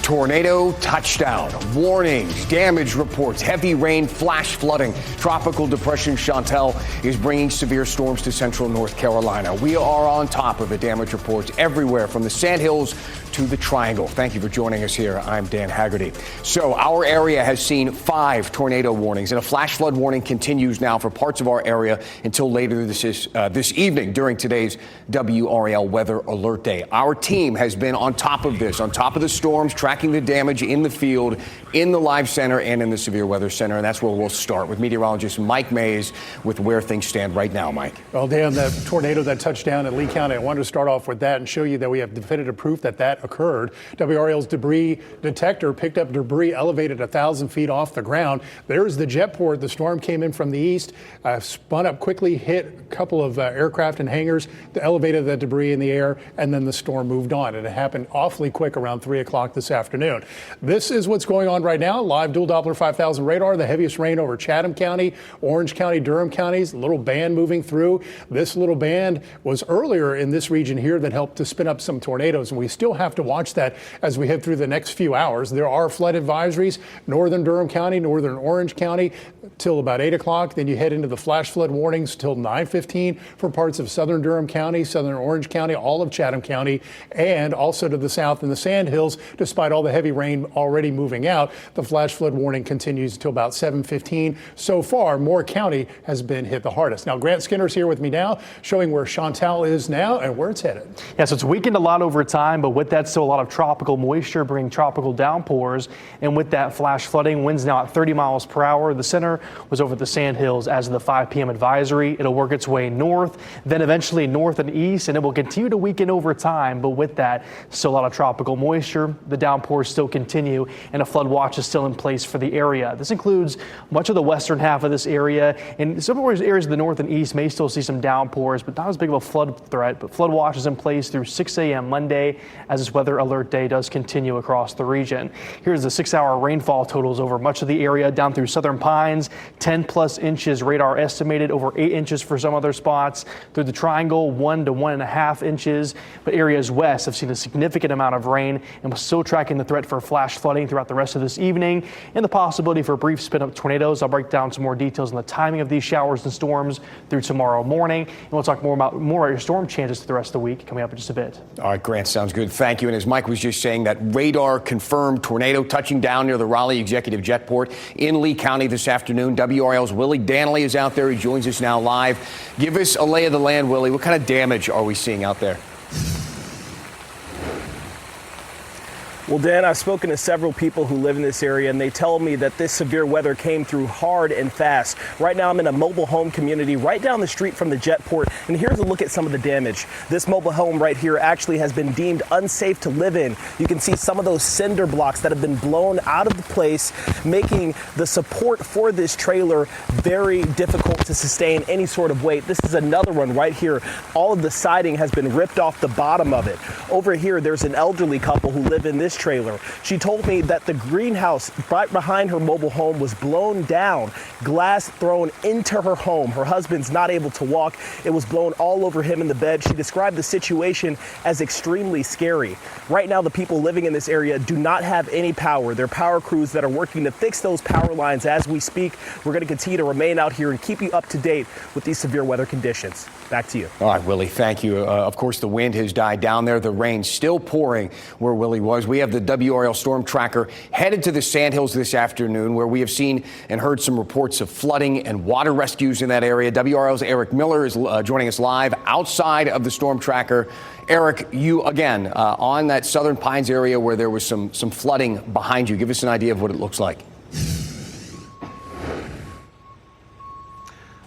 Tornado touchdown. Warnings, damage reports, heavy rain, flash flooding. Tropical depression Chantal is bringing severe storms to central North Carolina. We are on top of the damage reports everywhere from the Sandhills to the Triangle. Thank you for joining us here. I'm Dan Haggerty. So our area has seen 5 tornado warnings, and a flash flood warning continues now for parts of our area until later this evening during today's WRAL Weather Alert Day. Our team has been on top of this, on top of the storms, tracking the damage in the field, in the live center, and in the severe weather center. And that's where we'll start with meteorologist Mike Mays with where things stand right now. Mike. Well, Dan, that tornado that touched down in Lee County, I wanted to start off with that and show you that we have definitive proof that that occurred. WRAL's debris detector picked up debris elevated 1,000 feet off the ground. There's the jet port. The storm came in from the east, spun up quickly, hit a couple of aircraft and hangars, elevated the debris in the air, and then the storm moved on. And it happened awfully quick around 3 o'clock this afternoon. This is what's going on right now. Live dual Doppler 5000 radar, the heaviest rain over Chatham County, Orange County, Durham counties, a little band moving through. This little band was earlier in this region here that helped to spin up some tornadoes, and we still have to watch that as we head through the next few hours. There are flood advisories, northern Durham County, northern Orange County, till about 8 o'clock. Then you head into the flash flood warnings till 9:15 for parts of southern Durham County, southern Orange County, all of Chatham County, and also to the south in the Sandhills. Despite all the heavy rain already moving out, the flash flood warning continues until about 7:15. So far, Moore County has been hit the hardest. Now, Grant Skinner's here with me now, showing where Chantal is now and where it's headed. Yeah, so it's weakened a lot over time, but with that, still a lot of tropical moisture bringing tropical downpours. And with that flash flooding, winds now at 30 miles per hour. The center was over the Sandhills as of the 5 p.m. advisory. It'll work its way north, then eventually north and east, and it will continue to weaken over time. But with that, still a lot of tropical moisture. The downpours still continue, and a flood watch is still in place for the area. This includes much of the western half of this area, and some areas of the north and east may still see some downpours, but not as big of a flood threat. But flood watch is in place through 6 a.m. Monday as this weather alert day does continue across the region. Here's the 6-hour rainfall totals over much of the area down through Southern Pines, 10 plus inches. Radar estimated over 8 inches for some other spots. Through the Triangle, 1 to 1.5 inches. But areas west have seen a significant amount of rain, and we're still tracking the threat for flash flooding throughout the rest of this evening and the possibility for brief spin-up tornadoes. I'll break down some more details on the timing of these showers and storms through tomorrow morning, and we'll talk more about your storm chances for the rest of the week coming up in just a bit. All right, Grant, sounds good. Thank you. And as Mike was just saying, that radar confirmed tornado touching down near the Raleigh Executive Jetport in Lee County this afternoon. WRAL's Willie Danley is out there. He joins us now live. Give us a lay of the land, Willie. What kind of damage are we seeing out there? Well, Dan, I've spoken to several people who live in this area, and they tell me that this severe weather came through hard and fast. Right now, I'm in a mobile home community right down the street from the jetport, and here's a look at some of the damage. This mobile home right here actually has been deemed unsafe to live in. You can see some of those cinder blocks that have been blown out of the place, making the support for this trailer very difficult to sustain any sort of weight. This is another one right here. All of the siding has been ripped off the bottom of it. Over here, there's an elderly couple who live in this trailer. She told me that the greenhouse right behind her mobile home was blown down, glass thrown into her home. Her husband's not able to walk. It was blown all over him in the bed. She described the situation as extremely scary. Right now, the people living in this area do not have any power. There are power crews that are working to fix those power lines as we speak. We're going to continue to remain out here and keep you up to date with these severe weather conditions. Back to you. All right, Willie, thank you. Of course, the wind has died down there. The rain still pouring where Willie was. We have the WRAL storm tracker headed to the Sandhills this afternoon, where we have seen and heard some reports of flooding and water rescues in that area. WRAL's Eric Miller is joining us live outside of the storm tracker. Eric, you again on that Southern Pines area where there was some flooding behind you. Give us an idea of what it looks like.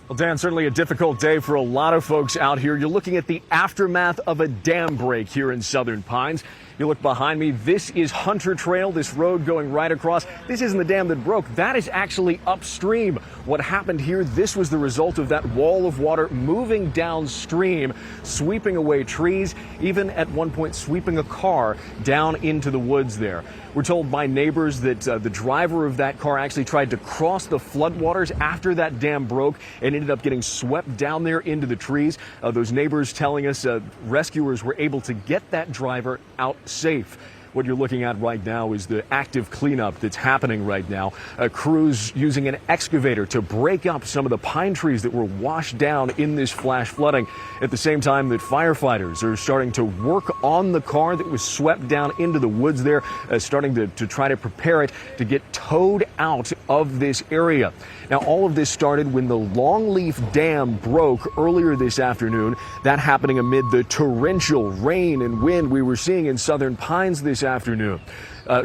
Well, Dan, certainly a difficult day for a lot of folks out here. You're looking at the aftermath of a dam break here in Southern Pines. You look behind me, this is Hunter Trail, this road going right across. This isn't the dam that broke. That is actually upstream. What happened here, this was the result of that wall of water moving downstream, sweeping away trees, even at one point sweeping a car down into the woods there. We're told by neighbors that the driver of that car actually tried to cross the floodwaters after that dam broke and ended up getting swept down there into the trees. Those neighbors telling us rescuers were able to get that driver out safe. What you're looking at right now is the active cleanup that's happening right now. Crews using an excavator to break up some of the pine trees that were washed down in this flash flooding. At the same time that firefighters are starting to work on the car that was swept down into the woods there, starting to try to prepare it to get towed out of this area. Now, all of this started when the Longleaf Dam broke earlier this afternoon. That happening amid the torrential rain and wind we were seeing in Southern Pines this afternoon.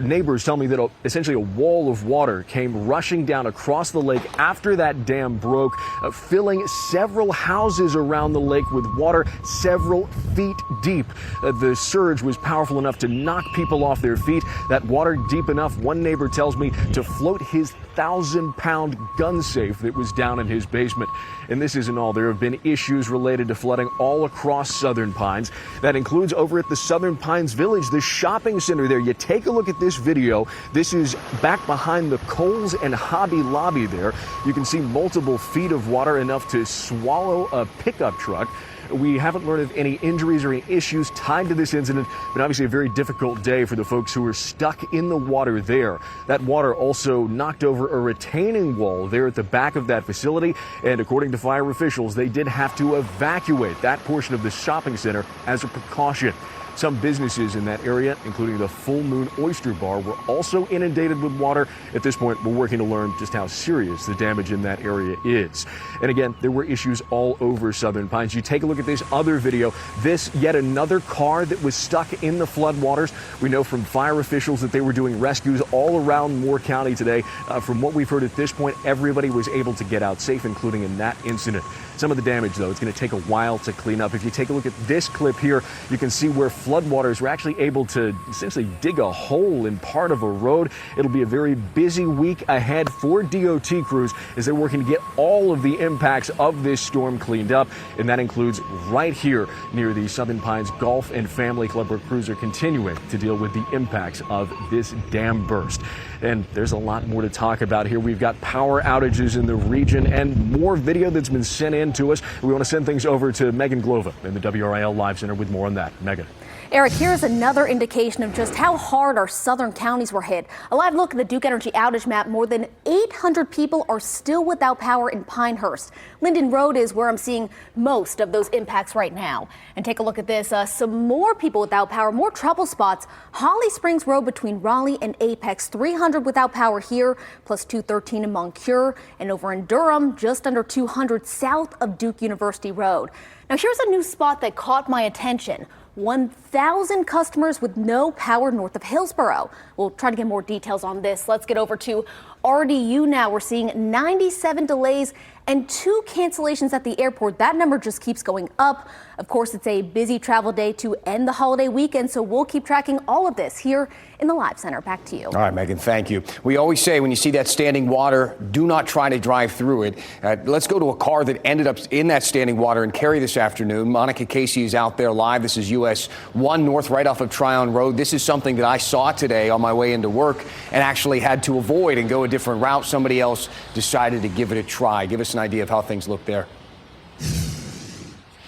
Neighbors tell me that essentially a wall of water came rushing down across the lake after that dam broke, filling several houses around the lake with water several feet deep. The surge was powerful enough to knock people off their feet. That water deep enough, one neighbor tells me, to float his 1,000-pound gun safe that was down in his basement. And this isn't all. There have been issues related to flooding all across Southern Pines. That includes over at the Southern Pines Village, the shopping center there. You take a look at this video. This is back behind the Kohl's and Hobby Lobby there. You can see multiple feet of water, enough to swallow a pickup truck. We haven't learned of any injuries or any issues tied to this incident, but obviously a very difficult day for the folks who were stuck in the water there. That water also knocked over a retaining wall there at the back of that facility, and according to fire officials, they did have to evacuate that portion of the shopping center as a precaution. Some businesses in that area, including the Full Moon Oyster Bar, were also inundated with water. At this point, we're working to learn just how serious the damage in that area is. And again, there were issues all over Southern Pines. You take a look at this other video. This, yet another car that was stuck in the floodwaters. We know from fire officials that they were doing rescues all around Moore County today. From what we've heard at this point, everybody was able to get out safe, including in that incident. Some of the damage, though, it's going to take a while to clean up. If you take a look at this clip here, you can see where floodwaters were actually able to essentially dig a hole in part of a road. It'll be a very busy week ahead for DOT crews as they're working to get all of the impacts of this storm cleaned up. And that includes right here near the Southern Pines Golf and Family Club, where crews are continuing to deal with the impacts of this dam burst. And there's a lot more to talk about here. We've got power outages in the region and more video that's been sent in to us. We want to send things over to Megan Glova in the WRAL Live Center with more on that. Megan. Eric, here's another indication of just how hard our southern counties were hit. A live look at the Duke Energy outage map. More than 800 people are still without power in Pinehurst. Linden Road is where I'm seeing most of those impacts right now. And take a look at this. Some more people without power, more trouble spots. Holly Springs Road between Raleigh and Apex, 300 without power here, plus 213 in Moncure. And over in Durham, just under 200 south of Duke University Road. Now here's a new spot that caught my attention. 1,000 customers with no power north of Hillsborough. We'll try to get more details on this. Let's get over to RDU now. We're seeing 97 delays and 2 cancellations at the airport. That number just keeps going up. Of course, it's a busy travel day to end the holiday weekend, so we'll keep tracking all of this here in the Live Center. Back to you. All right, Megan, thank you. We always say when you see that standing water, do not try to drive through it. Let's go to a car that ended up in that standing water in Cary this afternoon. Monica Casey is out there live. This is US 1 North, right off of Tryon Road. This is something that I saw today on my way into work and actually had to avoid and go a different route. Somebody else decided to give it a try. Give us an idea of how things look there.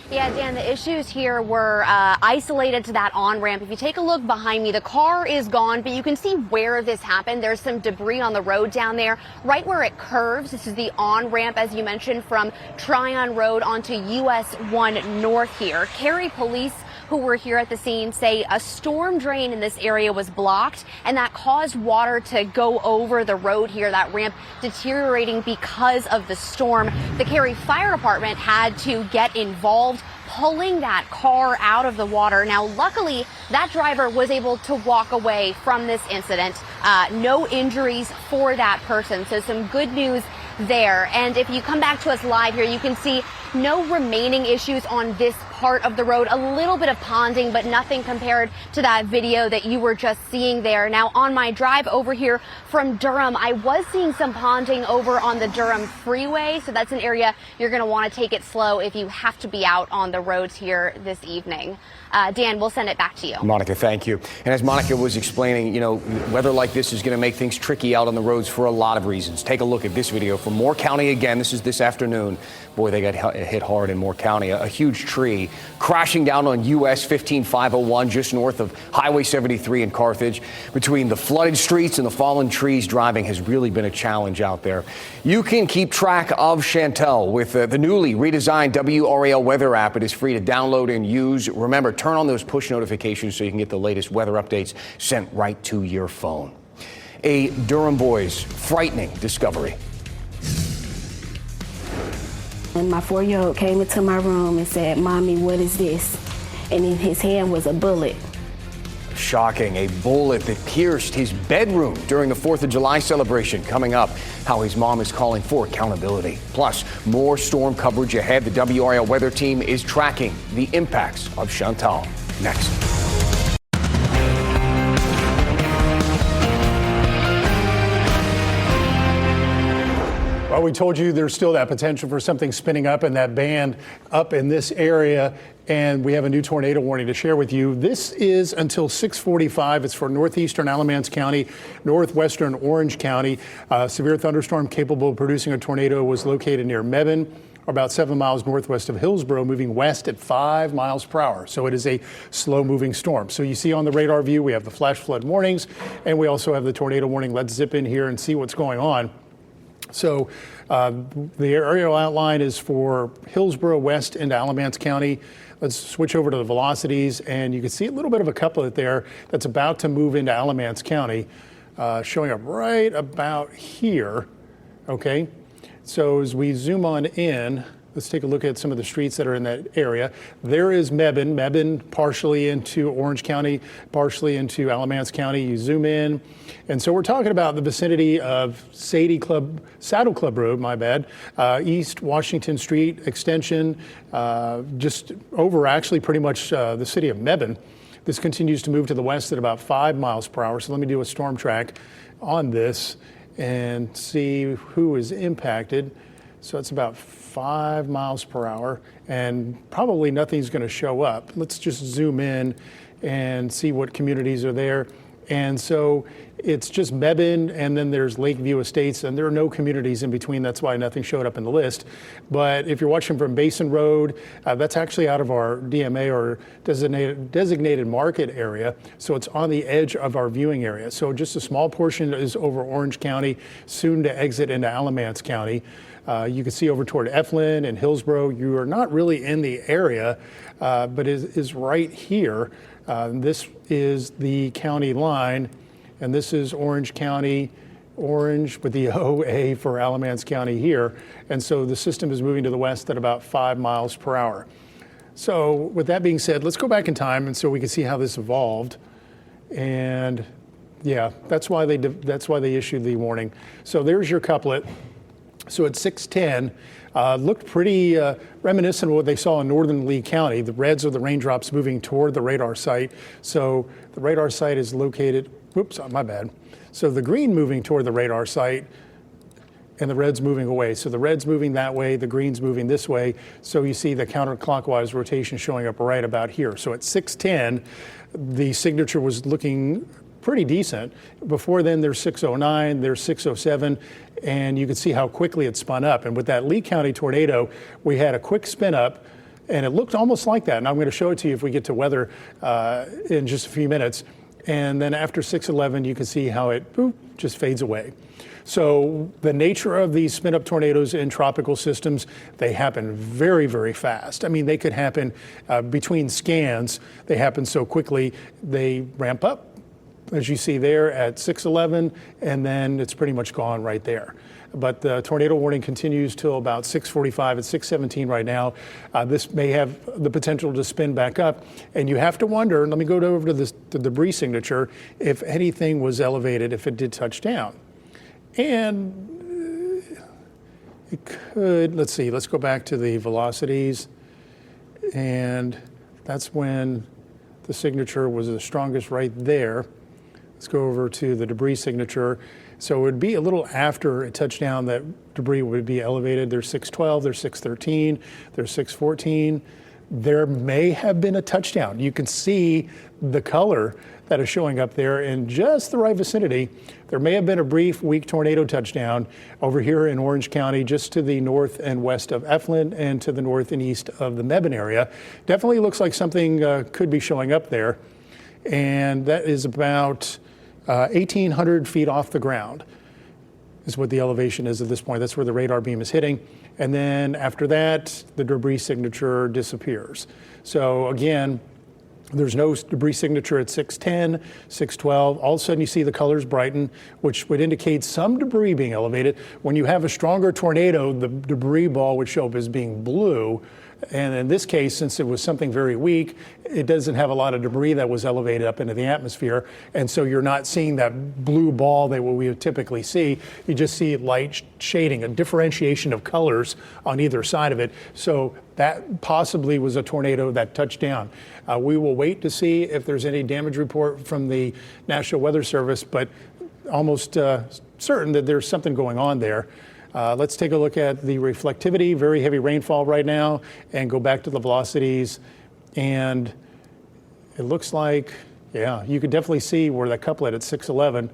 Yeah, Dan, the issues here were isolated to that on-ramp. If you take a look behind me, the car is gone, but you can see where this happened. There's some debris on the road down there, right where it curves. This is the on-ramp, as you mentioned, from Tryon Road onto US 1 North here. Cary police who were here at the scene say a storm drain in this area was blocked, and that caused water to go over the road here, that ramp deteriorating because of the storm. The Cary Fire Department had to get involved, pulling that car out of the water. Now, luckily, that driver was able to walk away from this incident. No injuries for that person, so some good news there. And if you come back to us live here, you can see no remaining issues on this part of the road. A little bit of ponding, but nothing compared to that video that you were just seeing there. Now, on my drive over here from Durham, I was seeing some ponding over on the Durham Freeway, so that's an area you're going to want to take it slow if you have to be out on the roads here this evening. Dan, we'll send it back to you. Monica, thank you. And as Monica was explaining, you know, weather like this is going to make things tricky out on the roads for a lot of reasons. Take a look at this video from Moore County again. This is this afternoon. Boy, they got hit hard in Moore County. A huge tree crashing down on US 15501 just north of Highway 73 in Carthage. Between the flooded streets and the fallen trees, driving has really been a challenge out there. You can keep track of Chantel with the newly redesigned WRAL weather app. It is free to download and use. Remember, turn on those push notifications so you can get the latest weather updates sent right to your phone. A Durham boy's frightening discovery. And my 4-year-old came into my room and said, "Mommy, what is this?" And in his hand was a bullet. Shocking, a bullet that pierced his bedroom during the 4th of July celebration. Coming up, how his mom is calling for accountability. Plus, more storm coverage ahead. The WRAL weather team is tracking the impacts of Chantal. Next. Well, we told you there's still that potential for something spinning up in that band up in this area, and we have a new tornado warning to share with you. This is until 6:45. It's for northeastern Alamance County, northwestern Orange County. Severe thunderstorm capable of producing a tornado was located near Mebane, about 7 miles northwest of Hillsborough, moving west at 5 miles per hour. So it is a slow-moving storm. So you see on the radar view, we have the flash flood warnings, and we also have the tornado warning. Let's zip in here and see what's going on. So the aerial outline is for Hillsborough west into Alamance County. Let's switch over to the velocities, and you can see a little bit of a couplet there that's about to move into Alamance County, showing up right about here. Okay, so as we zoom on in, let's take a look at some of the streets that are in that area. There is Mebane partially into Orange County, partially into Alamance County. You zoom in, and so we're talking about the vicinity of Saddle Club Road, East Washington Street extension, just over actually pretty much the city of Mebane. This continues to move to the west at about 5 miles per hour. So let me do a storm track on this and see who is impacted. So it's about 5 miles per hour, and probably nothing's going to show up. Let's just zoom in and see what communities are there. And so it's just Mebane, and then there's Lakeview Estates, and there are no communities in between. That's why nothing showed up in the list. But if you're watching from Basin Road, that's actually out of our DMA or designated market area. So it's on the edge of our viewing area. So just a small portion is over Orange County, soon to exit into Alamance County. You can see over toward Eflin and Hillsborough. You are not really in the area, but it is right here. This is the county line, and this is Orange County, orange with the OA for Alamance County here. And so the system is moving to the west at about 5 miles per hour. So with that being said, let's go back in time and so we can see how this evolved. And yeah, that's why they issued the warning. So there's your couplet. So at 6:10, looked pretty reminiscent of what they saw in northern Lee County. The reds are the raindrops moving toward the radar site. So the radar site is located, whoops, my bad. So the green moving toward the radar site and the red's moving away. So the red's moving that way, the green's moving this way. So you see the counterclockwise rotation showing up right about here. So at 6:10, the signature was looking pretty decent. Before then, there's 609, there's 607, and you can see how quickly it spun up. And with that Lee County tornado, we had a quick spin up, and it looked almost like that. And I'm going to show it to you if we get to weather in just a few minutes. And then after 611, you can see how it just fades away. So the nature of these spin-up tornadoes in tropical systems, they happen very, very fast. I mean, they could happen between scans. They happen so quickly, they ramp up, as you see there at 6:11, and then it's pretty much gone right there. But the tornado warning continues till about 6:45. It's 6:17 right now. This may have the potential to spin back up, and you have to wonder, let me go over to the debris signature, if anything was elevated, if it did touch down. And it could, let's see, let's go back to the velocities, and that's when the signature was the strongest right there. Let's go over to the debris signature. So it would be a little after it touched down that debris would be elevated. There's 612, there's 613, there's 614. there may have been a touchdown. You can see the color that is showing up there in just the right vicinity. There may have been a brief weak tornado touchdown over here in Orange County, just to the north and west of Eflin and to the north and east of the Mebane area. Definitely looks like something could be showing up there. And that is about 1,800 feet off the ground is what the elevation is at this point. That's where the radar beam is hitting. And then after that, the debris signature disappears. So again, there's no debris signature at 610, 612. All of a sudden you see the colors brighten, which would indicate some debris being elevated. When you have a stronger tornado, the debris ball would show up as being blue. And in this case, since it was something very weak, it doesn't have a lot of debris that was elevated up into the atmosphere. And so you're not seeing that blue ball that we would typically see. You just see light shading, a differentiation of colors on either side of it. So that possibly was a tornado that touched down. We will wait to see if there's any damage report from the National Weather Service, but almost certain that there's something going on there. Let's take a look at the reflectivity, very heavy rainfall right now, and go back to the velocities. And it looks like, yeah, you could definitely see where that couplet at 611,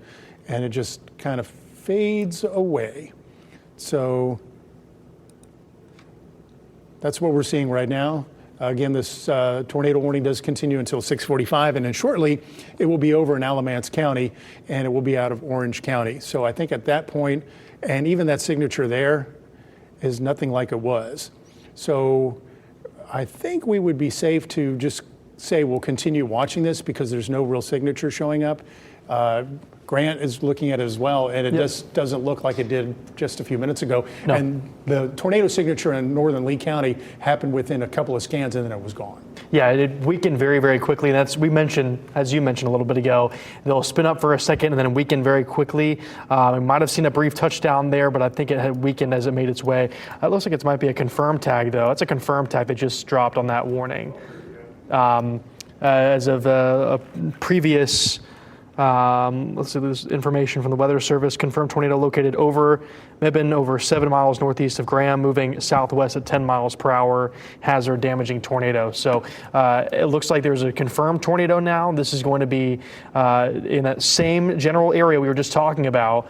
and it just kind of fades away. So that's what we're seeing right now. Again, this tornado warning does continue until 6:45, and then shortly it will be over in Alamance County, and it will be out of Orange County. So I think at that point, and even that signature there is nothing like it was. So I think we would be safe to just say we'll continue watching this because there's no real signature showing up. Grant is looking at it as well, and it just doesn't look like it did just a few minutes ago. No. And the tornado signature in northern Lee County happened within a couple of scans, and then it was gone. Yeah, it weakened very, very quickly. And that's, we mentioned, as you mentioned a little bit ago, they'll spin up for a second and then weaken very quickly. We might have seen a brief touchdown there, but I think it had weakened as it made its way. It looks like it might be a confirmed tag, though. It's a confirmed tag that just dropped on that warning. As of a previous, let's see, there's information from the Weather Service. Confirmed tornado located over Mebane, over 7 miles northeast of Graham, moving southwest at 10 miles per hour. Hazard damaging tornado. So it looks like there's a confirmed tornado now. This is going to be in that same general area we were just talking about,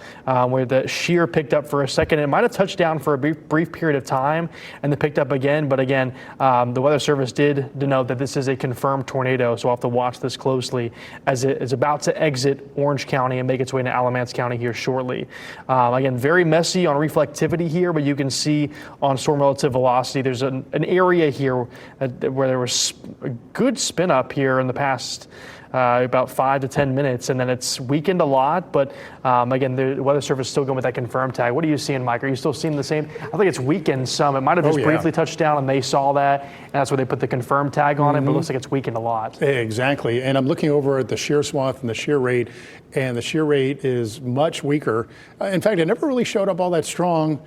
where the shear picked up for a second. It might have touched down for a brief period of time and then picked up again. But again, the Weather Service did denote that this is a confirmed tornado. So we'll have to watch this closely as it is about to exit Orange County and make its way into Alamance County here shortly. Again, very messy on reflectivity here, but you can see on storm relative velocity, there's an area here where there was a good spin up here in the past about 5 to 10 minutes, and then it's weakened a lot. But again, the Weather Service is still going with that confirmed tag. What are you seeing, Mike? Are you still seeing the same? I think it's weakened some. It might have just briefly touched down, and they saw that, and that's where they put the confirmed tag on it. But it looks like it's weakened a lot. Exactly. And I'm looking over at the shear swath and the shear rate, and the shear rate is much weaker. In fact, it never really showed up all that strong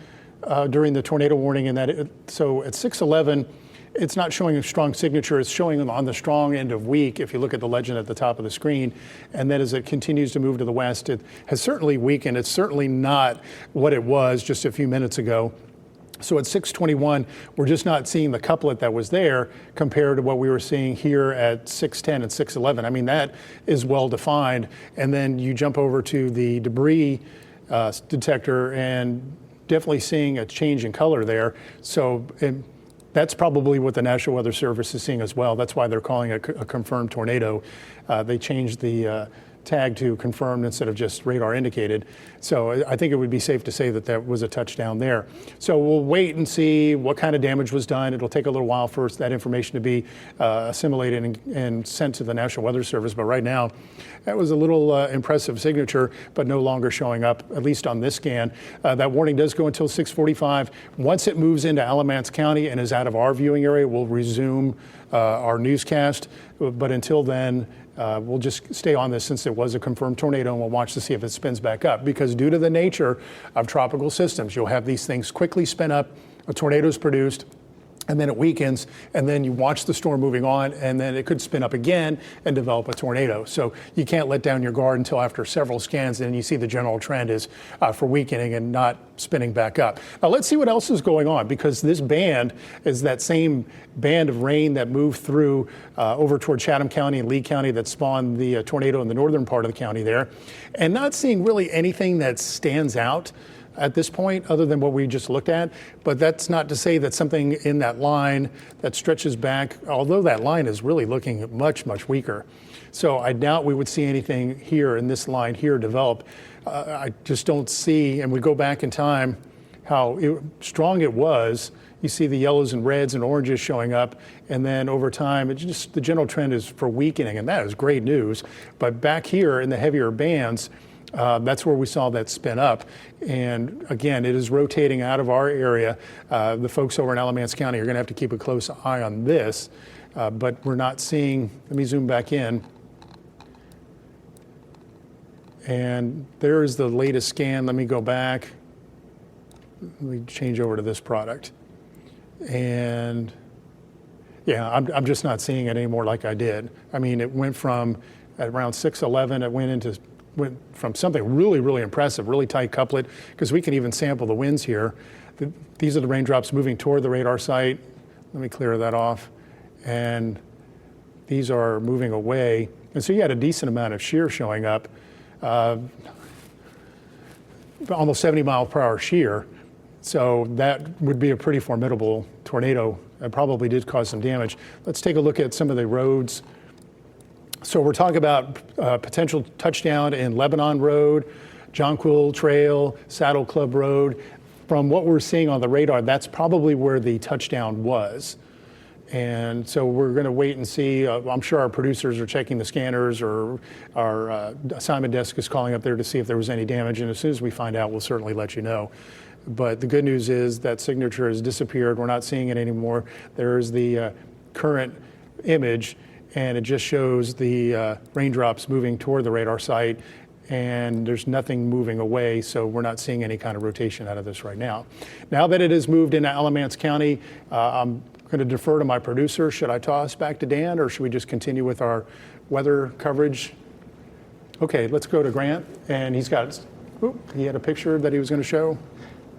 during the tornado warning. So at 611. It's not showing a strong signature. It's showing on the strong end of weak, if you look at the legend at the top of the screen. And then as it continues to move to the west, it has certainly weakened. It's certainly not what it was just a few minutes ago. So at 621, we're just not seeing the couplet that was there compared to what we were seeing here at 610 and 611. I mean, that is well defined. And then you jump over to the debris detector and definitely seeing a change in color there. So that's probably what the National Weather Service is seeing as well. That's why they're calling it a confirmed tornado. They changed the tag to confirmed instead of just radar indicated. So I think it would be safe to say that that was a touchdown there. So we'll wait and see what kind of damage was done. It'll take a little while for that information to be assimilated and sent to the National Weather Service. But right now, that was a little impressive signature, but no longer showing up, at least on this scan. That warning does go until 6:45. Once it moves into Alamance County and is out of our viewing area, we'll resume our newscast. But until then, we'll just stay on this since it was a confirmed tornado, and we'll watch to see if it spins back up. Because due to the nature of tropical systems, you'll have these things quickly spin up, a tornado is produced, and then it weakens, and then you watch the storm moving on, and then it could spin up again and develop a tornado. So you can't let down your guard until after several scans, and you see the general trend is for weakening and not spinning back up. Now let's see what else is going on, because this band is that same band of rain that moved through over toward Chatham County and Lee County that spawned the tornado in the northern part of the county there, and not seeing really anything that stands out at this point, other than what we just looked at. But that's not to say that something in that line that stretches back, although that line is really looking much, much weaker. So I doubt we would see anything here in this line here develop. I just don't see, and we go back in time, how strong it was. You see the yellows and reds and oranges showing up, and then over time, the general trend is for weakening, and that is great news. But back here in the heavier bands, that's where we saw that spin up. And again, it is rotating out of our area. The folks over in Alamance County are going to have to keep a close eye on this, but we're not seeing, let me zoom back in. And there is the latest scan. Let me go back. Let me change over to this product. And yeah, I'm just not seeing it anymore like I did. I mean, it went from at around 611, it went from something really, really impressive, really tight couplet, because we can even sample the winds here. These are the raindrops moving toward the radar site. Let me clear that off. And these are moving away. And so you had a decent amount of shear showing up, almost 70 mile per hour shear. So that would be a pretty formidable tornado. It probably did cause some damage. Let's take a look at some of the roads. So we're talking about potential touchdown in Lebanon Road, Jonquil Trail, Saddle Club Road. From what we're seeing on the radar, that's probably where the touchdown was. And so we're going to wait and see. I'm sure our producers are checking the scanners, or our assignment desk is calling up there to see if there was any damage. And as soon as we find out, we'll certainly let you know. But the good news is that signature has disappeared. We're not seeing it anymore. There's the current image, and it just shows the raindrops moving toward the radar site, and there's nothing moving away, so we're not seeing any kind of rotation out of this right now. Now that it has moved into Alamance County, I'm going to defer to my producer. Should I toss back to Dan, or should we just continue with our weather coverage? Okay, let's go to Grant, and he had a picture that he was going to show.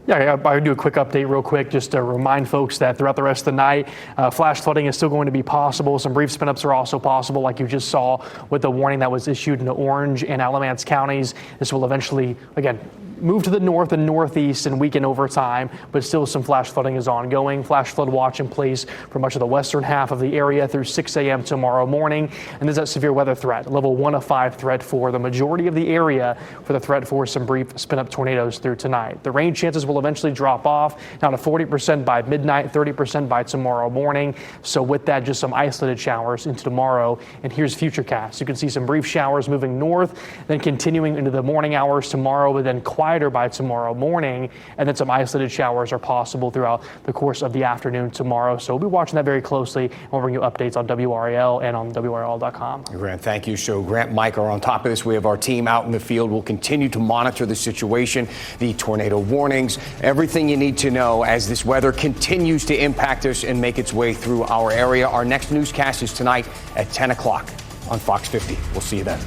Yeah, I'll do a quick update real quick just to remind folks that throughout the rest of the night, flash flooding is still going to be possible. Some brief spin-ups are also possible, like you just saw with the warning that was issued in the Orange and Alamance counties. This will eventually, again, move to the north and northeast and weaken over time, but still some flash flooding is ongoing. Flash flood watch in place for much of the western half of the area through 6 a.m. tomorrow morning. And there's that severe weather threat, level 1 of 5 threat for the majority of the area, for the threat for some brief spin-up tornadoes through tonight. The rain chances will eventually drop off down to 40% by midnight, 30% by tomorrow morning. So with that, just some isolated showers into tomorrow. And here's futurecasts. You can see some brief showers moving north, then continuing into the morning hours tomorrow, but then quieter by tomorrow morning. And then some isolated showers are possible throughout the course of the afternoon tomorrow. So we'll be watching that very closely, and we'll bring you updates on WRAL and on WRAL.com. Grant, thank you. So Grant, Mike are on top of this. We have our team out in the field. We'll continue to monitor the situation, the tornado warnings, everything you need to know as this weather continues to impact us and make its way through our area. Our next newscast is tonight at 10 o'clock on Fox 50. We'll see you then.